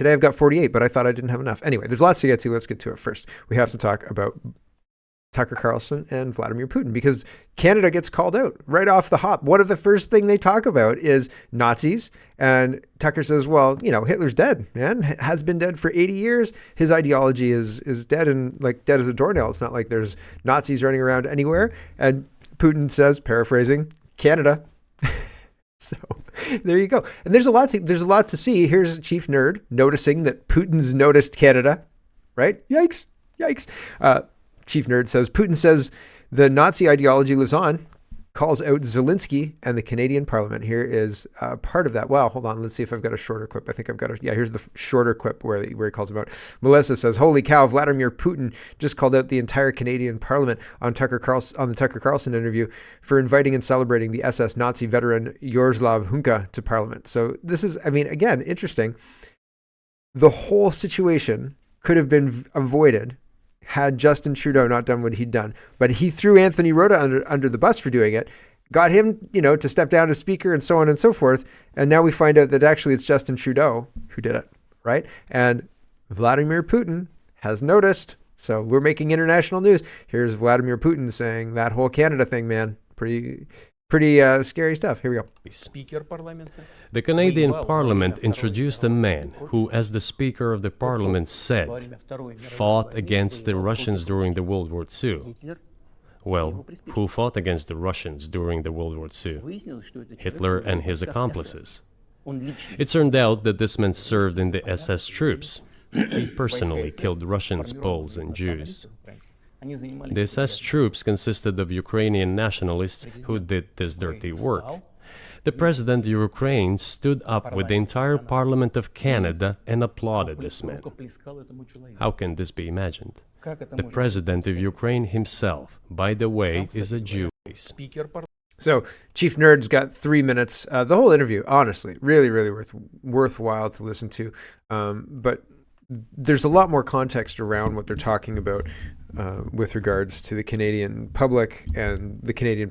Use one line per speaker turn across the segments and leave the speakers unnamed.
Today I've got 48, but I thought I didn't have enough. Anyway, there's lots to get to. Let's get to it first. We have to talk about Tucker Carlson and Vladimir Putin, because Canada gets called out right off the hop. One of the first thing they talk about is Nazis. And Tucker says, well, Hitler's dead, man. Has been dead for 80 years. His ideology is dead, and like dead as a doornail. It's not like there's Nazis running around anywhere. And Putin says, paraphrasing, Canada. So there you go. And there's a lot to see. Here's a chief nerd noticing that Putin's noticed Canada, right? Yikes. Chief Nerd says, Putin says the Nazi ideology lives on, calls out Zelensky and the Canadian Parliament. Here is part of that. Well, hold on. Let's see if I've got a shorter clip. I think I've got here's the shorter clip where he calls him out. Melissa says, holy cow, Vladimir Putin just called out the entire Canadian Parliament on the Tucker Carlson interview for inviting and celebrating the SS Nazi veteran Jaroslav Hunka to Parliament. So this is, again, interesting. The whole situation could have been avoided had Justin Trudeau not done what he'd done. But he threw Anthony Rota under the bus for doing it, got him, to step down as speaker and so on and so forth. And now we find out that actually it's Justin Trudeau who did it, right? And Vladimir Putin has noticed. So we're making international news. Here's Vladimir Putin saying that whole Canada thing, man, pretty scary stuff. Here we go.
The Canadian Parliament introduced a man who, as the Speaker of the Parliament said, fought against the Russians during the World War II. Well, who fought against the Russians during the World War II? Hitler and his accomplices. It turned out that this man served in the SS troops. He personally killed Russians, Poles, and Jews. The SS troops consisted of Ukrainian nationalists who did this dirty work. The president of Ukraine stood up with the entire Parliament of Canada and applauded this man. How can this be imagined? The president of Ukraine himself, by the way, is a Jew.
So Chief Nerd's got 3 minutes. The whole interview, honestly, really, really worthwhile to listen to. But there's a lot more context around what they're talking about with regards to the Canadian public and the Canadian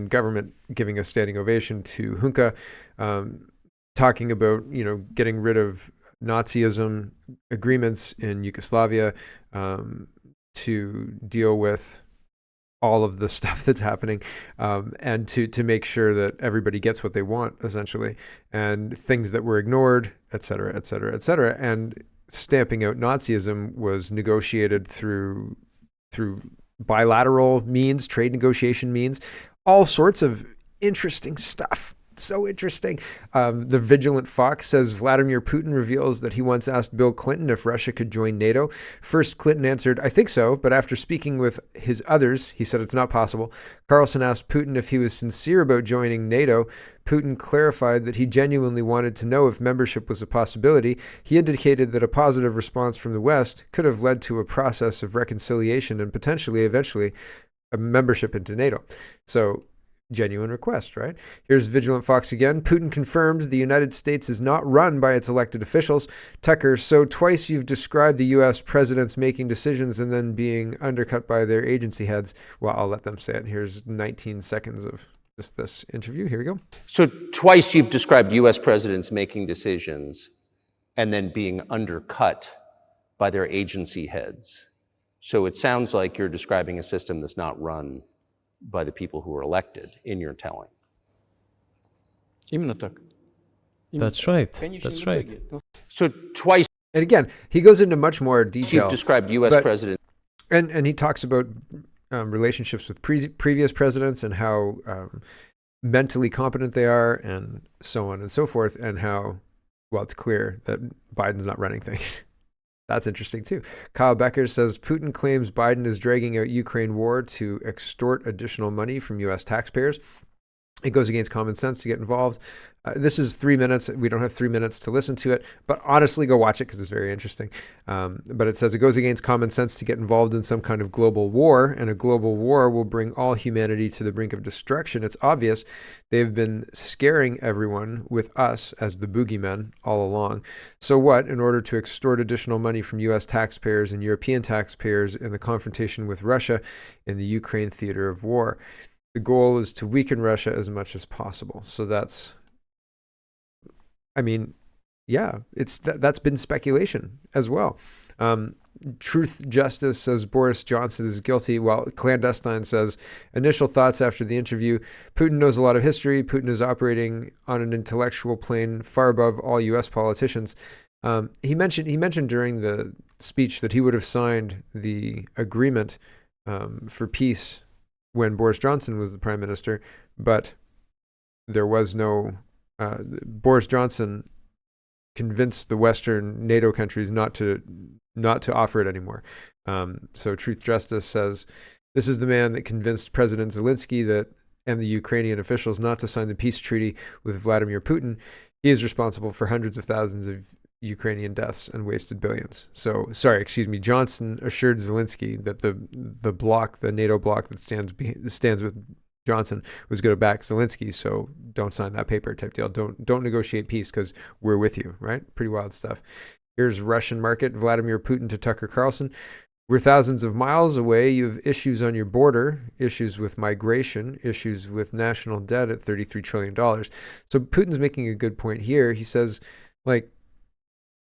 government giving a standing ovation to Hunka, talking about, getting rid of Nazism, agreements in Yugoslavia to deal with all of the stuff that's happening, and to make sure that everybody gets what they want, essentially, and things that were ignored, et cetera, et cetera, et cetera. And stamping out Nazism was negotiated through bilateral means, trade negotiation means, all sorts of interesting stuff. So interesting. The Vigilant Fox says Vladimir Putin reveals that he once asked Bill Clinton if Russia could join NATO. First, Clinton answered, I think so, but after speaking with his others, he said it's not possible. Carlson asked Putin if he was sincere about joining NATO. Putin clarified that he genuinely wanted to know if membership was a possibility. He indicated that a positive response from the West could have led to a process of reconciliation and potentially, eventually, a membership into NATO. So, genuine request, right? Here's Vigilant Fox again. Putin confirms the United States is not run by its elected officials. Tucker, so twice you've described the U.S. presidents making decisions and then being undercut by their agency heads. Well, I'll let them say it. Here's 19 seconds of just this interview. Here we go.
So twice you've described U.S. presidents making decisions and then being undercut by their agency heads. So it sounds like you're describing a system that's not run by the people who were elected, in your telling.
That's right. That's right.
So twice
And again, he goes into much more detail.
you've described U.S. presidents.
And he talks about relationships with previous presidents and how mentally competent they are and so on and so forth, and how, well, it's clear that Biden's not running things. That's interesting too. Kyle Becker says Putin claims Biden is dragging out Ukraine war to extort additional money from U.S. taxpayers. It goes against common sense to get involved. This is 3 minutes. We don't have 3 minutes to listen to it, but honestly, go watch it because it's very interesting. But it says it goes against common sense to get involved in some kind of global war, and a global war will bring all humanity to the brink of destruction. It's obvious they've been scaring everyone with us as the boogeymen all along. So what, in order to extort additional money from U.S. taxpayers and European taxpayers in the confrontation with Russia in the Ukraine theater of war? The goal is to weaken Russia as much as possible. So that's, I mean, yeah, that's been speculation as well. Truth Justice says Boris Johnson is guilty, while Clandestine says initial thoughts after the interview. Putin knows a lot of history. Putin is operating on an intellectual plane far above all U.S. politicians. He mentioned during the speech that he would have signed the agreement for peace when Boris Johnson was the prime minister, but there was no Boris Johnson convinced the Western NATO countries not to offer it anymore. So Truth Justice says this is the man that convinced President Zelensky and the Ukrainian officials not to sign the peace treaty with Vladimir Putin. He is responsible for hundreds of thousands of Ukrainian deaths and wasted billions. Johnson assured Zelensky that the NATO bloc that stands with Johnson was going to back Zelensky, so don't sign that paper type deal. Don't negotiate peace because we're with you, right? Pretty wild stuff. Here's Russian market, Vladimir Putin to Tucker Carlson. We're thousands of miles away. You have issues on your border, issues with migration, issues with national debt at $33 trillion. So Putin's making a good point here. He says, like,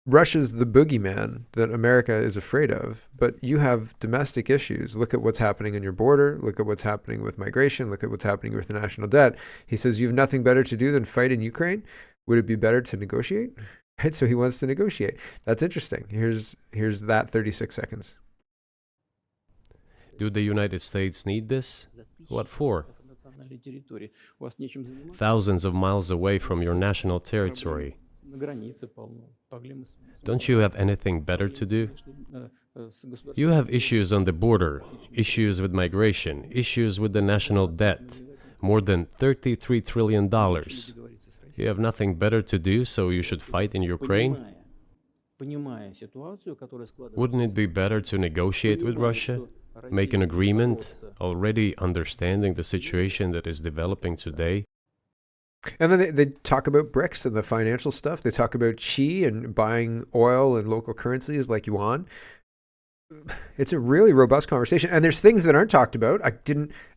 Russia's the boogeyman that America is afraid of, but you have domestic issues. Look at what's happening on your border. Look at what's happening with migration. Look at what's happening with the national debt. He says, you have nothing better to do than fight in Ukraine. Would it be better to negotiate? Right? So he wants to negotiate. That's interesting. Here's that 36 seconds.
Do the United States need this? What for? Thousands of miles away from your national territory. Don't you have anything better to do? You have issues on the border, issues with migration, issues with the national debt, more than $33 trillion. You have nothing better to do, so you should fight in Ukraine? Wouldn't it be better to negotiate with Russia? Make an agreement, already understanding the situation that is developing today?
And then they talk about BRICS and the financial stuff. They talk about Xi and buying oil and local currencies like yuan. It's a really robust conversation. And there's things that aren't talked about. I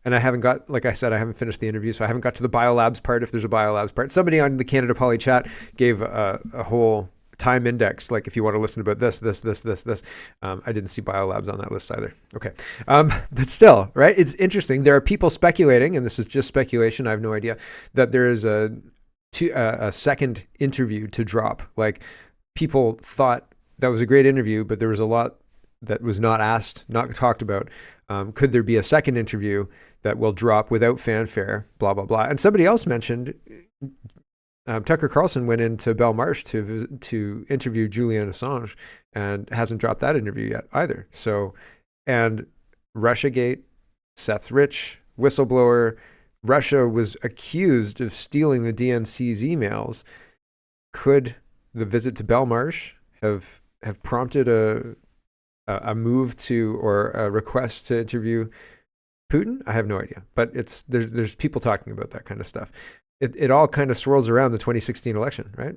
haven't got, like I said, I haven't finished the interview, so I haven't got to the biolabs part, if there's a biolabs part. Somebody on the Canada Poly chat gave a whole time index, like if you want to listen about this. I didn't see biolabs on that list either. Okay. But still, right? It's interesting. There are people speculating, and this is just speculation, I have no idea, that there is a second interview to drop. Like, people thought that was a great interview, but there was a lot that was not asked, not talked about. Could there be a second interview that will drop without fanfare, blah, blah, blah. And somebody else mentioned Tucker Carlson went into Belmarsh to interview Julian Assange and hasn't dropped that interview yet either. So, and Russiagate, Seth's rich, whistleblower. Russia was accused of stealing the DNC's emails. Could the visit to Belmarsh have prompted a move to, or a request to interview Putin? I have no idea, but there's people talking about that kind of stuff. It all kind of swirls around the 2016 election, right?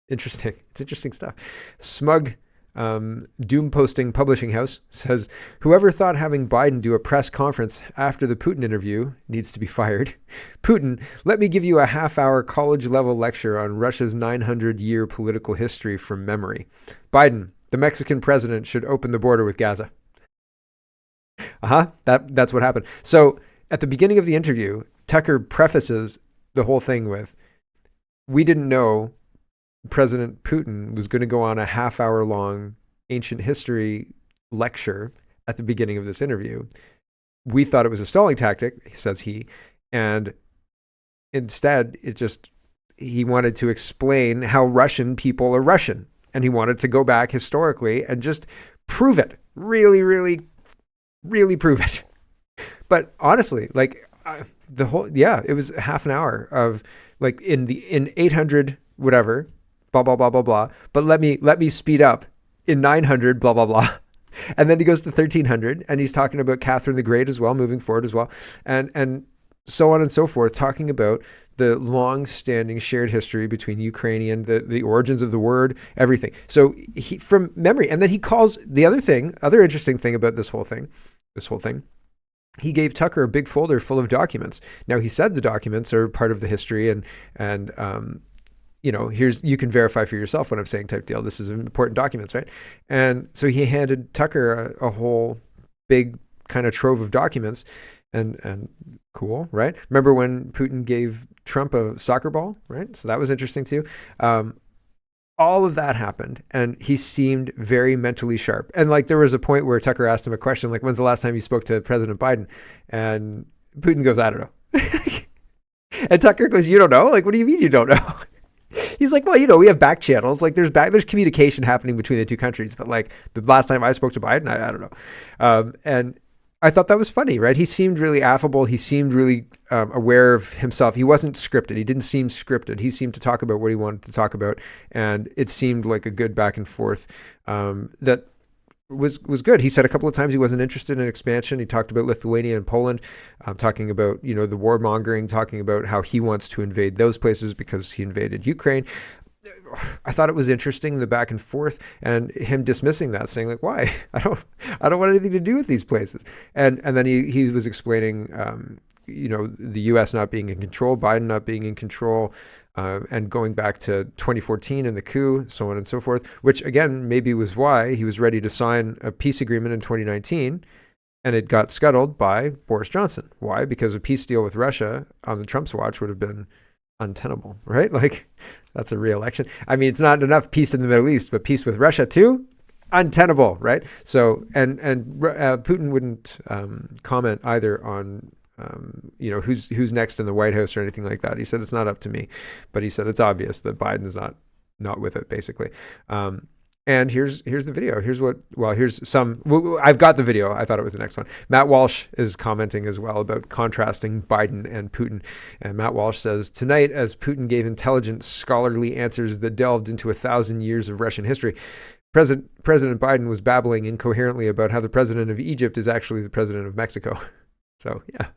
Interesting. It's interesting stuff. Smug doom posting publishing house says, whoever thought having Biden do a press conference after the Putin interview needs to be fired. Putin, let me give you a half-hour college-level lecture on Russia's 900-year political history from memory. Biden, the Mexican president, should open the border with Gaza. That's what happened. So at the beginning of the interview, Tucker prefaces the whole thing with, we didn't know President Putin was going to go on a half-hour long ancient history lecture at the beginning of this interview. We thought it was a stalling tactic, says he, and instead he wanted to explain how Russian people are Russian, and he wanted to go back historically and just prove it, really, really, really prove it. But honestly, like, it was half an hour of, like, in 800 whatever, blah blah blah blah blah, but let me speed up in 900 blah blah blah, and then he goes to 1300 and he's talking about Catherine the Great as well, moving forward as well, and so on and so forth, talking about the long-standing shared history between Ukrainian, the origins of the word, everything. So he, from memory, and then he calls the other interesting thing about this whole thing. He gave Tucker a big folder full of documents. Now, he said the documents are part of the history and you can verify for yourself what I'm saying type deal. This is important documents, right? And so he handed Tucker a whole big kind of trove of documents, and cool, right? Remember when Putin gave Trump a soccer ball, right? So that was interesting too. All of that happened, and he seemed very mentally sharp. And like there was a point where Tucker asked him a question, like, when's the last time you spoke to President Biden? And Putin goes, I don't know. And Tucker goes, you don't know? Like, what do you mean you don't know? He's like, well, we have back channels. Like there's communication happening between the two countries. But like the last time I spoke to Biden, I don't know. And I thought that was funny, right? He seemed really affable. He seemed really aware of himself. He wasn't scripted. He didn't seem scripted. He seemed to talk about what he wanted to talk about. And it seemed like a good back and forth that was good. He said a couple of times he wasn't interested in expansion. He talked about Lithuania and Poland, talking about, the warmongering, talking about how he wants to invade those places because he invaded Ukraine. I thought it was interesting, the back and forth, and him dismissing that, saying like, why? I don't want anything to do with these places. And then he was explaining, the U.S. not being in control, Biden not being in control, and going back to 2014 and the coup, so on and so forth, which again, maybe was why he was ready to sign a peace agreement in 2019. And it got scuttled by Boris Johnson. Why? Because a peace deal with Russia on the Trump's watch would have been untenable, right? Like that's a re-election. I mean, it's not enough peace in the Middle East, but peace with Russia too, untenable, right? So, and Putin wouldn't comment either on, who's next in the White House or anything like that. He said, it's not up to me, but he said, it's obvious that Biden's not with it, basically. And here's the video. Here's some, I've got the video. I thought it was the next one. Matt Walsh is commenting as well about contrasting Biden and Putin. And Matt Walsh says, tonight, as Putin gave intelligent, scholarly answers that delved into 1,000 years of Russian history, President Biden was babbling incoherently about how the president of Egypt is actually the president of Mexico. So, yeah.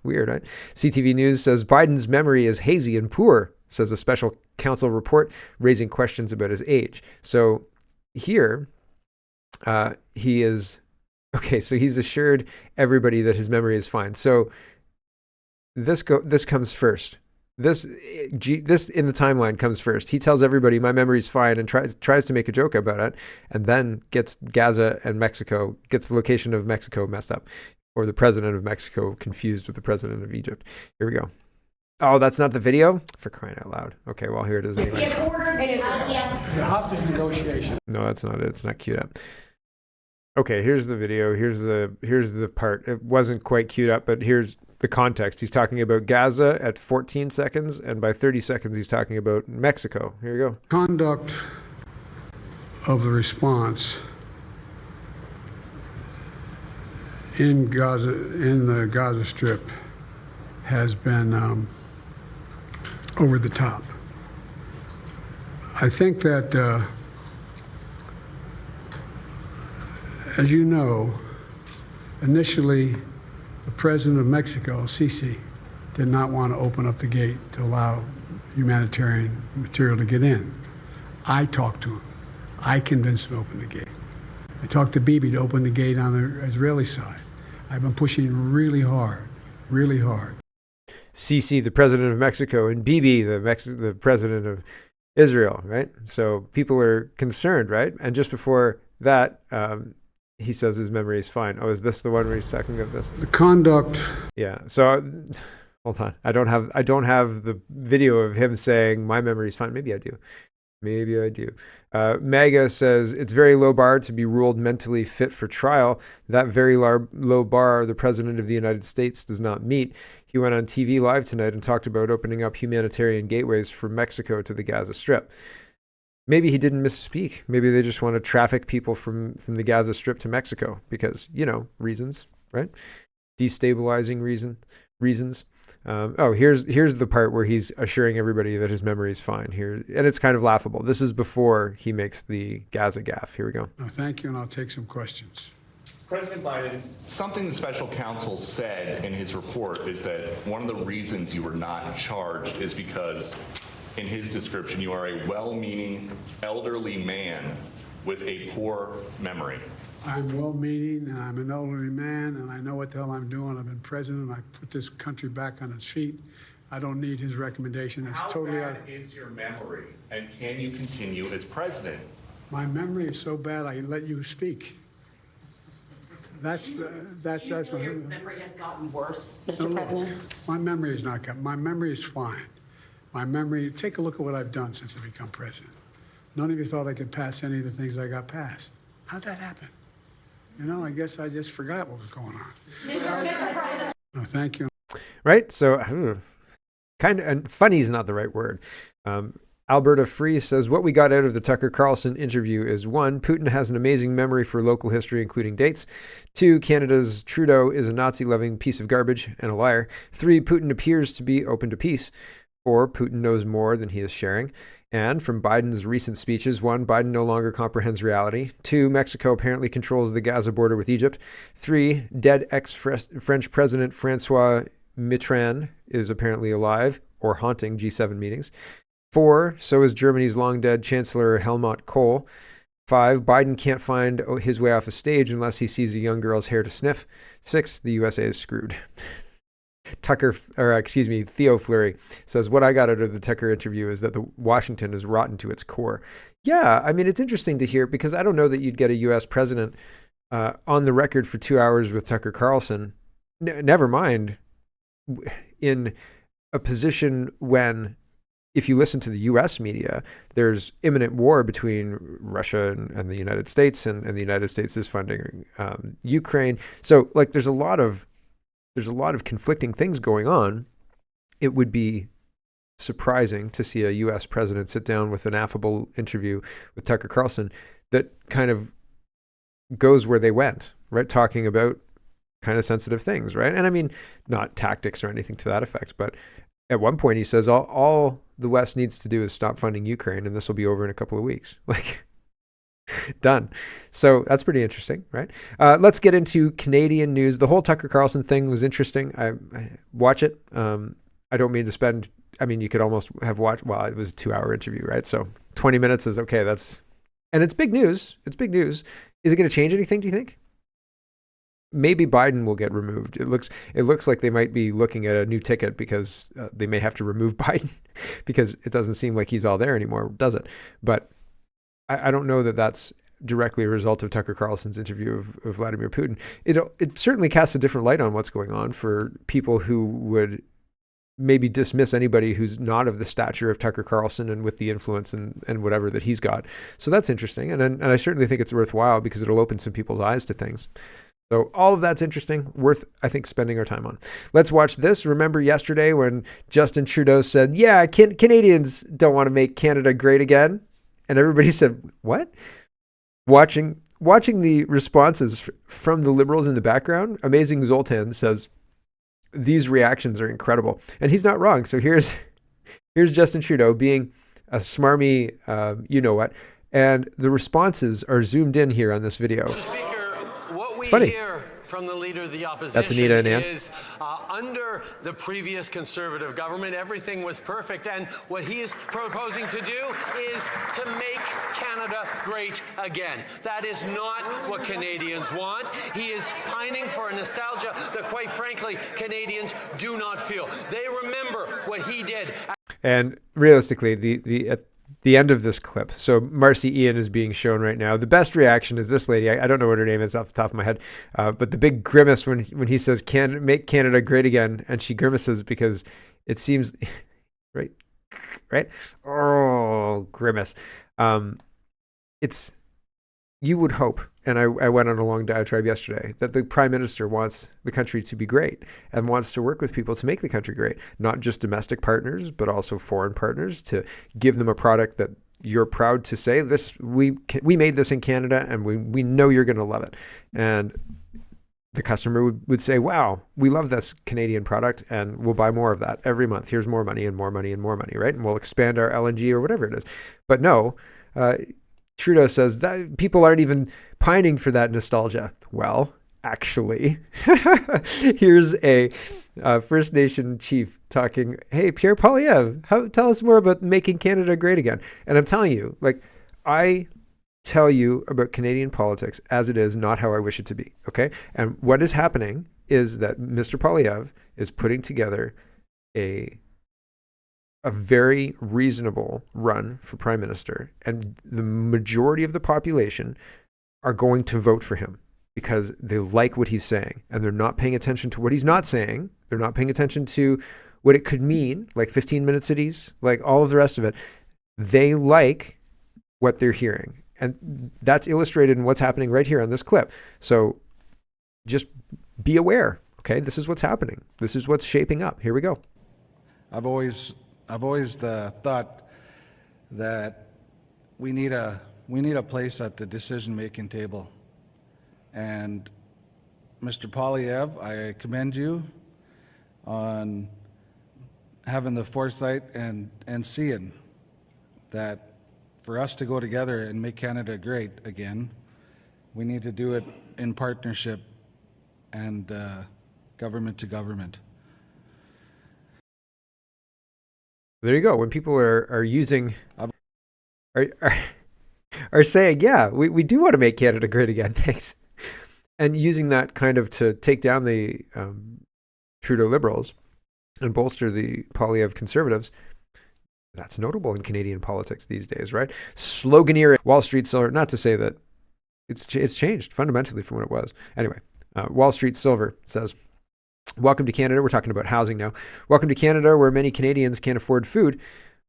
Weird, right? CTV News says Biden's memory is hazy and poor, says a special counsel report, raising questions about his age. So here, he is, okay, so he's assured everybody that his memory is fine. So this comes first. This in the timeline comes first. He tells everybody my memory's fine and tries to make a joke about it, and then gets Gaza and Mexico, gets the location of Mexico messed up, or the president of Mexico confused with the president of Egypt. Here we go. Oh, that's not the video? For crying out loud. Okay, well, here it is anyway.
The hostage negotiation.
No, that's not it. It's not queued up. Okay, here's the video. Here's the part. It wasn't quite queued up, but here's the context. He's talking about Gaza at 14 seconds, and by 30 seconds, he's talking about Mexico. Here you go.
Conduct of the response in the Gaza Strip has been over the top. I think that, as you know, initially the president of Mexico, Sisi, did not want to open up the gate to allow humanitarian material to get in. I talked to him. I convinced him to open the gate. I talked to Bibi to open the gate on the Israeli side. I've been pushing really hard, really hard.
Sisi, the president of Mexico, and Bibi, the president of Israel, right? So people are concerned, right? And just before that, he says his memory is fine. Oh, is this the one where he's talking about this?
The conduct.
Yeah. So hold on. I don't have the video of him saying my memory is fine. Maybe I do. Mega says it's very low bar to be ruled mentally fit for trial. That very low bar the president of the United States does not meet. He went on TV live tonight and talked about opening up humanitarian gateways from Mexico to the Gaza Strip. Maybe he didn't misspeak. Maybe they just want to traffic people from the Gaza Strip to Mexico because, reasons, right? Destabilizing reasons. Here's the part where he's assuring everybody that his memory is fine here. And it's kind of laughable. This is before he makes the Gaza gaffe. Here we go.
Thank you, and I'll take some questions.
President Biden, something the special counsel said in his report is that one of the reasons you were not charged is because, in his description, you are a well-meaning elderly man with a poor memory.
I'm well-meaning, and I'm an elderly man, and I know what the hell I'm doing. I've been president. I put this country back on its feet. I don't need his recommendation. It's
How
totally
bad is your memory, and can you continue as president?
My memory is so bad I let you speak. That's
Do you feel your memory has gotten worse, Mr. President?
My memory is not good. My memory is fine. My memory, take a look at what I've done since I become president. None of you thought I could pass any of the things I got passed. How'd that happen? You know, I guess I just forgot what was going on.
Mr. President.
No, thank you.
Right? So, kind of, and funny is not the right word. Alberta Free says, what we got out of the Tucker Carlson interview is 1, Putin has an amazing memory for local history, including dates. 2, Canada's Trudeau is a Nazi-loving piece of garbage and a liar. 3, Putin appears to be open to peace. 4, Putin knows more than he is sharing. And from Biden's recent speeches, 1, Biden no longer comprehends reality. 2, Mexico apparently controls the Gaza border with Egypt. 3, dead ex-French President Francois Mitterrand is apparently alive or haunting G7 meetings. 4, so is Germany's long-dead Chancellor Helmut Kohl. 5, Biden can't find his way off a stage unless he sees a young girl's hair to sniff. 6, the USA is screwed. Theo Fleury says, what I got out of the Tucker interview is that the Washington is rotten to its core. Yeah, I mean, it's interesting to hear because I don't know that you'd get a U.S. president on the record for 2 hours with Tucker Carlson. Never mind in a position when, if you listen to the U.S. media, there's imminent war between Russia and the United States, and the United States is funding Ukraine. So, like, there's a lot of conflicting things going on. It would be surprising to see a U.S. president sit down with an affable interview with Tucker Carlson that kind of goes where they went, right? Talking about kind of sensitive things, right? And I mean, not tactics or anything to that effect, but at one point he says all the West needs to do is stop funding Ukraine and this will be over in a couple of weeks. Like, done. So that's pretty interesting, right? Let's get into Canadian news. The whole Tucker Carlson thing was interesting. I watch it. I don't mean to spend, I mean, you could almost have watched, well, it was a 2-hour interview, right? So 20 minutes is okay. And it's big news. It's big news. Is it going to change anything, do you think? Maybe Biden will get removed. It looks like they might be looking at a new ticket because they may have to remove Biden because it doesn't seem like he's all there anymore, does it? But I don't know that that's directly a result of Tucker Carlson's interview of Vladimir Putin. It certainly casts a different light on what's going on for people who would maybe dismiss anybody who's not of the stature of Tucker Carlson and with the influence and whatever that he's got. So that's interesting. And I certainly think it's worthwhile because it'll open some people's eyes to things. So all of that's interesting, worth, I think, spending our time on. Let's watch this. Remember yesterday when Justin Trudeau said, yeah, Canadians don't want to make Canada great again? And everybody said, what? Watching the responses from the Liberals in the background, Amazing Zoltan says, these reactions are incredible. And he's not wrong. So here's Justin Trudeau being a smarmy, you-know-what. And the responses are zoomed in here on this video. It's funny.
From the leader of the opposition.
That's Anita and Ann.
Is under the previous Conservative government, everything was perfect, and what he is proposing to do is to make Canada great again. That is not what Canadians want. He is pining for a nostalgia that, quite frankly, Canadians do not feel. They remember what he did.
And realistically, the end of this clip. So Marcy Ian is being shown right now. The best reaction is this lady. I don't know what her name is off the top of my head, but the big grimace when he says, make Canada great again. And she grimaces because it seems, right? Oh, grimace. You would hope, and I went on a long diatribe yesterday, that the Prime Minister wants the country to be great and wants to work with people to make the country great, not just domestic partners, but also foreign partners, to give them a product that you're proud to say, this we made this in Canada and we know you're going to love it. And the customer would say, wow, we love this Canadian product and we'll buy more of that every month. Here's more money and more money and more money, right? And we'll expand our LNG or whatever it is. But no, Trudeau says that people aren't even pining for that nostalgia. Well, actually, here's a First Nation chief talking, hey, Pierre Poilievre, tell us more about making Canada great again. And I'm telling you, like, I tell you about Canadian politics as it is, not how I wish it to be, okay? And what is happening is that Mr. Poilievre is putting together a a very reasonable run for prime minister, and the majority of the population are going to vote for him because they like what he's saying, and they're not paying attention to what he's not saying. They're not paying attention to what it could mean, like 15-minute cities, like all of the rest of it. They like what they're hearing. And that's illustrated in what's happening right here on this clip. So just be aware, okay? This is what's happening. This is what's shaping up. Here we go.
I've always thought that we need a place at the decision-making table. And Mr. Polyev, I commend you on having the foresight and seeing that for us to go together and make Canada great again, we need to do it in partnership and government to government.
There you go. When people are using, are saying, yeah, we do want to make Canada great again, thanks. And using that kind of to take down the Trudeau Liberals and bolster the Polyev Conservatives, that's notable in Canadian politics these days, right? Sloganeering, Wall Street Silver, not to say that it's changed fundamentally from what it was. Anyway, Wall Street Silver says, welcome to Canada. We're talking about housing now. Welcome to Canada, where many Canadians can't afford food,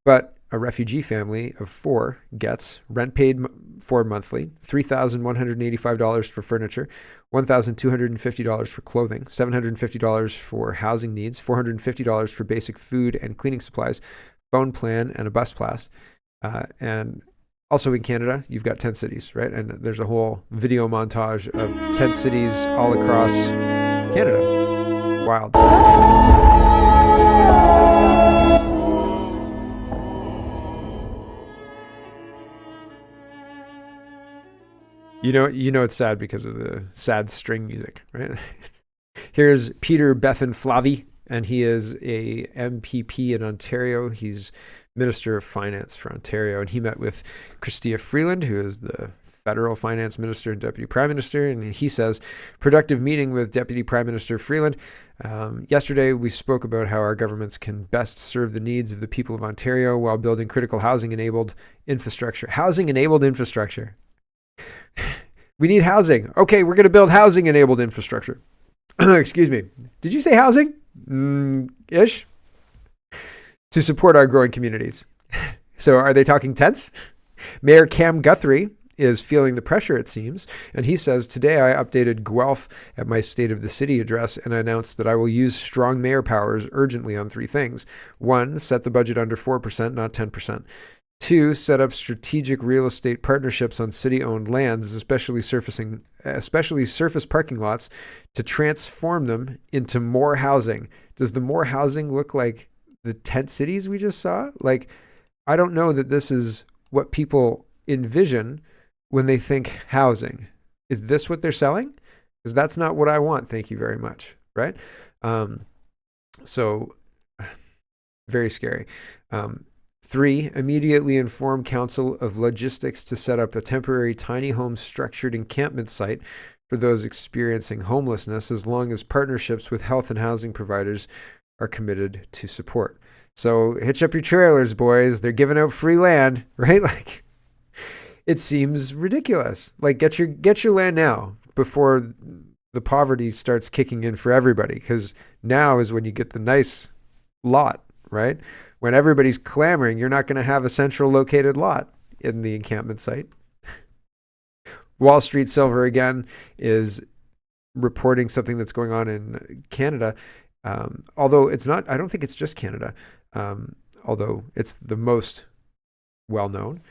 but a refugee family of 4 gets rent paid for monthly, $3,185 for furniture, $1,250 for clothing, $750 for housing needs, $450 for basic food and cleaning supplies, phone plan, and a bus pass. And also in Canada, you've got tent cities, right? And there's a whole video montage of tent cities all across Canada. Wild. You know it's sad because of the sad string music, right? Here's Peter Bethan Flavy, and he is a MPP in Ontario. He's Minister of Finance for Ontario, and he met with Chrystia Freeland, who is the federal finance minister and deputy prime minister, and he says, productive meeting with Deputy Prime Minister Freeland. Yesterday, we spoke about how our governments can best serve the needs of the people of Ontario while building critical housing-enabled infrastructure. Housing-enabled infrastructure. We need housing. Okay, we're going to build housing-enabled infrastructure. Excuse me. Did you say housing? Ish? To support our growing communities. So are they talking tents? Mayor Cam Guthrie is feeling the pressure, it seems, and he says, today I updated Guelph at my State of the City address and announced that I will use strong mayor powers urgently on 3 things. 1, set the budget under 4%, not 10%. 2, set up strategic real estate partnerships on city-owned lands, especially surface parking lots, to transform them into more housing. Does the more housing look like the tent cities we just saw? Like, I don't know that this is what people envision when they think housing. Is this what they're selling? Because that's not what I want. Thank you very much. Right? So very scary. 3, immediately inform Council of Logistics to set up a temporary tiny home structured encampment site for those experiencing homelessness, as long as partnerships with health and housing providers are committed to support. So hitch up your trailers, boys. They're giving out free land, right? Like, it seems ridiculous. Like, get your land now before the poverty starts kicking in for everybody, because now is when you get the nice lot, right? When everybody's clamoring, you're not going to have a central located lot in the encampment site. Wall Street Silver, again, is reporting something that's going on in Canada. Although it's not, I don't think it's just Canada, although it's the most well-known.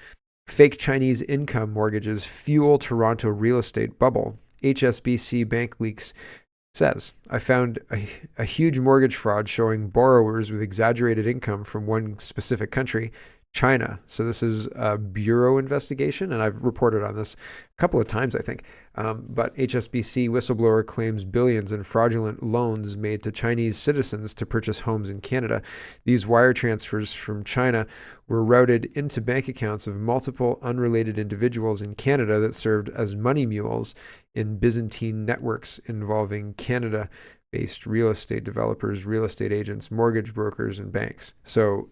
Fake Chinese income mortgages fuel Toronto real estate bubble. HSBC bank leaks says, I found a huge mortgage fraud showing borrowers with exaggerated income from one specific country, China. So this is a bureau investigation, and I've reported on this a couple of times, I think. But HSBC whistleblower claims billions in fraudulent loans made to Chinese citizens to purchase homes in Canada. These wire transfers from China were routed into bank accounts of multiple unrelated individuals in Canada that served as money mules in Byzantine networks involving Canada-based real estate developers, real estate agents, mortgage brokers, and banks. So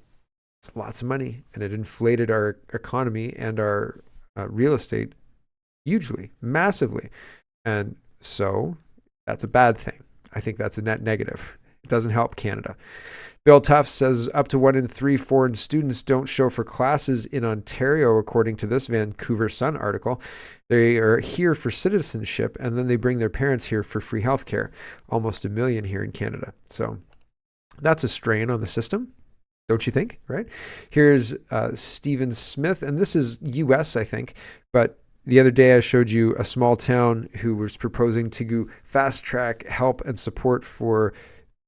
It's lots of money, and it inflated our economy and our real estate hugely, massively. And so that's a bad thing. I think that's a net negative. It doesn't help Canada. Bill Tufts says up to 1 in 3 foreign students don't show for classes in Ontario, according to this Vancouver Sun article. They are here for citizenship, and then they bring their parents here for free healthcare. Almost 1 million here in Canada. So that's a strain on the system, don't you think? Right? Here's Stephen Smith, and this is U.S., I think, but the other day I showed you a small town who was proposing to fast track help and support for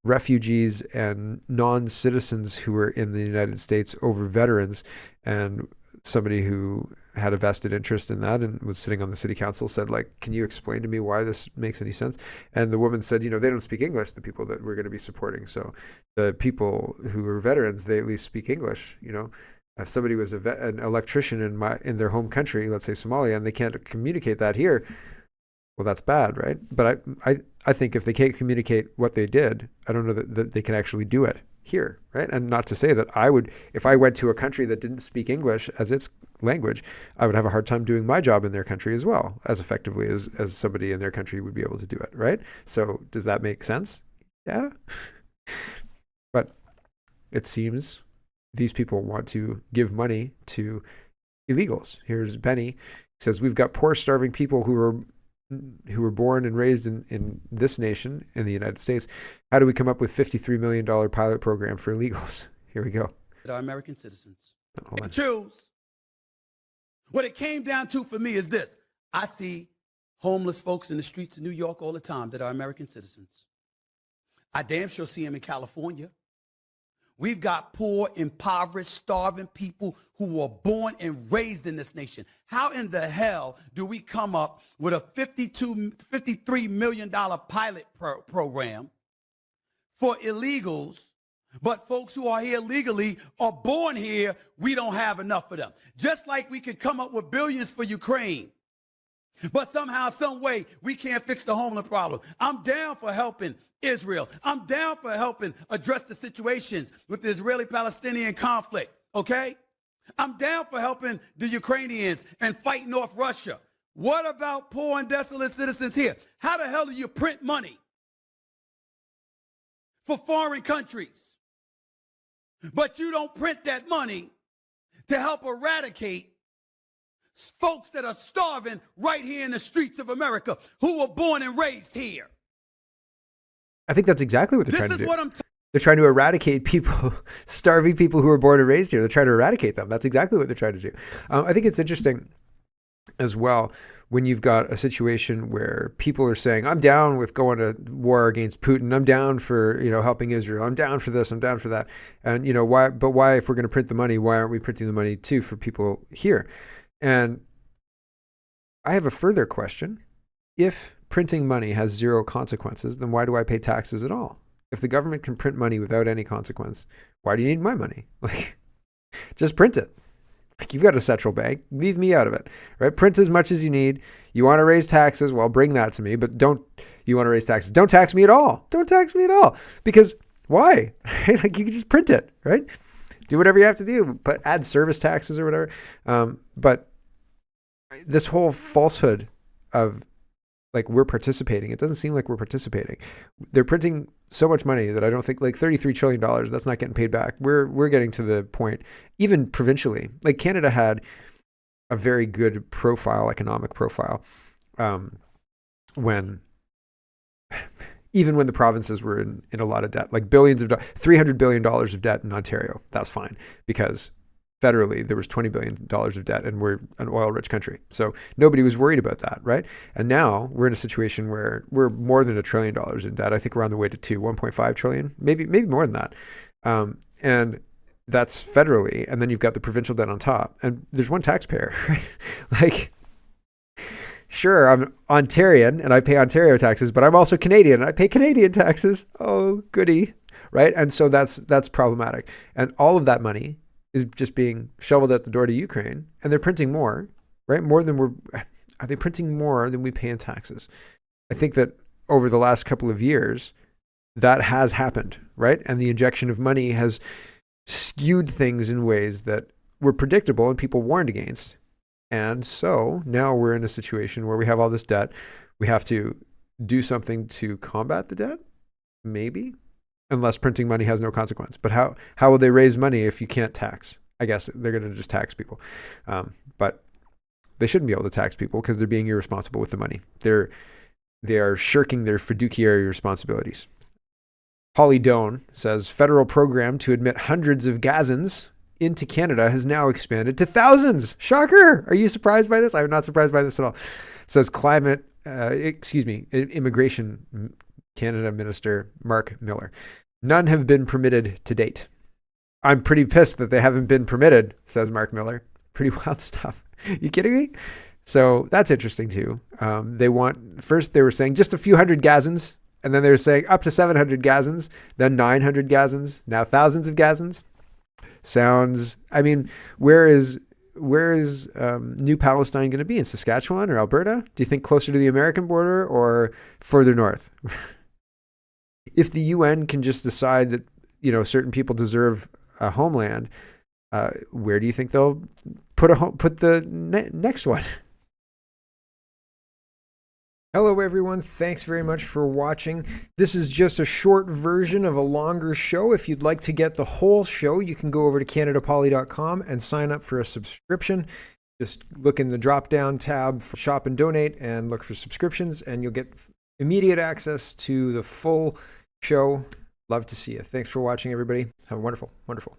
refugees and non-citizens who were in the United States over veterans. And somebody who had a vested interest in that and was sitting on the city council said, like, can you explain to me why this makes any sense? And the woman said, they don't speak English, the people that we're going to be supporting. So the people who are veterans, they at least speak English. If somebody was an electrician in their home country, let's say Somalia, and they can't communicate that here, well, that's bad, right? But I think if they can't communicate what they did, I don't know that they can actually do it here, right? And not to say that if I went to a country that didn't speak English as its language, I would have a hard time doing my job in their country as well, as effectively as somebody in their country would be able to do it, right? So does that make sense? Yeah. But it seems these people want to give money to illegals. Here's Benny. He says, we've got poor, starving people who were born and raised in this nation, in the United States. How do we come up with $53 million pilot program for illegals? Here we go.
Our American citizens.
Hold on.
Choose. What it came down to for me is this. I see homeless folks in the streets of New York all the time that are American citizens. I damn sure see them in California. We've got poor, impoverished, starving people who were born and raised in this nation. How in the hell do we come up with a $53 million pilot program for illegals, but folks who are here legally are born here, we don't have enough for them? Just like we could come up with billions for Ukraine, but somehow, some way, we can't fix the homeless problem. I'm down for helping Israel. I'm down for helping address the situations with the Israeli-Palestinian conflict, okay? I'm down for helping the Ukrainians and fighting off Russia. What about poor and desolate citizens here? How the hell do you print money for foreign countries, but you don't print that money to help eradicate folks that are starving right here in the streets of America who were born and raised here?
I think that's exactly what they're trying to do. They're trying to eradicate people, starving people who were born and raised here. They're trying to eradicate them. That's exactly what they're trying to do. I think it's interesting as well when you've got a situation where people are saying, I'm down with going to war against Putin. I'm down for, helping Israel. I'm down for this. I'm down for that. And, why, if we're going to print the money, why aren't we printing the money too for people here? And I have a further question. If printing money has zero consequences, then why do I pay taxes at all? If the government can print money without any consequence, why do you need my money? Just print it. You've got a central bank. Leave me out of it, right? Print as much as you need. You want to raise taxes? Well, bring that to me, but you want to raise taxes? Don't tax me at all. Don't tax me at all. Because why? You can just print it, right? Do whatever you have to do, but add service taxes or whatever. But this whole falsehood of we're participating. It doesn't seem like we're participating. They're printing so much money that I don't think $33 trillion, that's not getting paid back. We're getting to the point, even provincially, Canada had a very good economic profile, when the provinces were in a lot of debt, billions of $300 billion of debt in Ontario. That's fine because federally, there was $20 billion of debt, and we're an oil-rich country. So nobody was worried about that, right? And now we're in a situation where we're more than $1 trillion in debt. I think we're on the way to 1.5 trillion, maybe more than that. And that's federally. And then you've got the provincial debt on top. And there's one taxpayer, right? Sure, I'm Ontarian, and I pay Ontario taxes, but I'm also Canadian, and I pay Canadian taxes. Oh, goody, right? And so that's problematic. And all of that money is just being shoveled out the door to Ukraine, and they're printing more, right? Are they printing more than we pay in taxes? I think that over the last couple of years, that has happened, right? And the injection of money has skewed things in ways that were predictable and people warned against. And so now we're in a situation where we have all this debt. We have to do something to combat the debt, maybe, unless printing money has no consequence. But how will they raise money if you can't tax? I guess they're going to just tax people. But they shouldn't be able to tax people because they're being irresponsible with the money. They are shirking their fiduciary responsibilities. Holly Doan says, federal program to admit hundreds of Gazans into Canada has now expanded to thousands. Shocker! Are you surprised by this? I'm not surprised by this at all. It says Immigration Canada Minister Mark Miller. None have been permitted to date. I'm pretty pissed that they haven't been permitted, says Mark Miller. Pretty wild stuff. You kidding me? So that's interesting too. First they were saying just a few hundred Gazans, and then they were saying up to 700 Gazans, then 900 Gazans, now thousands of Gazans. Sounds, I mean, where is New Palestine going to be? In Saskatchewan or Alberta? Do you think closer to the American border or further north? If the UN can just decide that, certain people deserve a homeland, where do you think they'll put the next one? Hello, everyone. Thanks very much for watching. This is just a short version of a longer show. If you'd like to get the whole show, you can go over to CanadaPoly.com and sign up for a subscription. Just look in the drop-down tab for Shop and Donate and look for subscriptions, and you'll get immediate access to the full show. Love to see you. Thanks for watching, everybody. Have a wonderful, wonderful